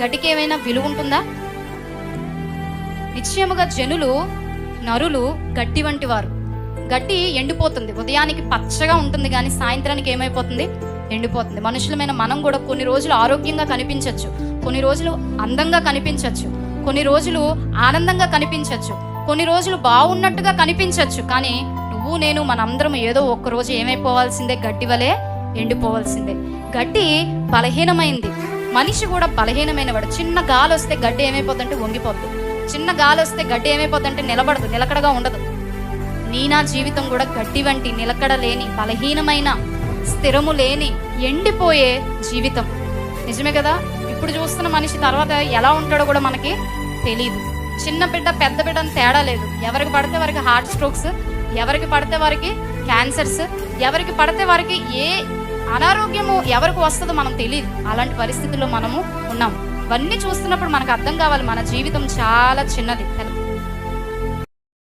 గడ్డికి ఏమైనా విలువ ఉంటుందా? నిశ్చయముగా నరులు గడ్డి వంటి వారు. గడ్డి ఎండిపోతుంది, ఉదయానికి పచ్చగా ఉంటుంది కానీ సాయంత్రానికి ఏమైపోతుంది? ఎండిపోతుంది. మనుషులమైన మనం కూడా కొన్ని రోజులు ఆరోగ్యంగా కనిపించవచ్చు, కొన్ని రోజులు అందంగా కనిపించవచ్చు, కొన్ని రోజులు ఆనందంగా కనిపించవచ్చు, కొన్ని రోజులు బాగున్నట్టుగా కనిపించవచ్చు. కానీ నువ్వు నేను మనందరం ఏదో ఒక్కరోజు ఏమైపోవాల్సిందే? గడ్డి వలె ఎండిపోవాల్సిందే. గడ్డి బలహీనమైంది, మనిషి కూడా బలహీనమైనవాడు. చిన్న గాలి వస్తే గడ్డి ఏమైపోద్దంటే వంగిపోద్ది, చిన్న గాలి వస్తే గడ్డి ఏమైపోద్దంటే నిలబడదు, నిలకడగా ఉండదు. నా జీవితం కూడా గడ్డి వంటి నిలకడ లేని, బలహీనమైన, స్థిరము లేని, ఎండిపోయే జీవితం. నిజమే కదా? ఇప్పుడు చూస్తున్న మనిషి తర్వాత ఎలా ఉంటాడో కూడా మనకి తెలియదు. చిన్న బిడ్డ పెద్ద బిడ్డ అని తేడా లేదు. ఎవరికి పడితే వారికి హార్ట్ స్ట్రోక్స్, ఎవరికి పడితే వారికి క్యాన్సర్స్, ఎవరికి పడితే వారికి ఏ అనారోగ్యము ఎవరికి వస్తుందో మనం తెలియదు. అలాంటి పరిస్థితుల్లో మనము ఉన్నాం. ఇవన్నీ చూస్తున్నప్పుడు మనకు అర్థం కావాలి, మన జీవితం చాలా చిన్నది.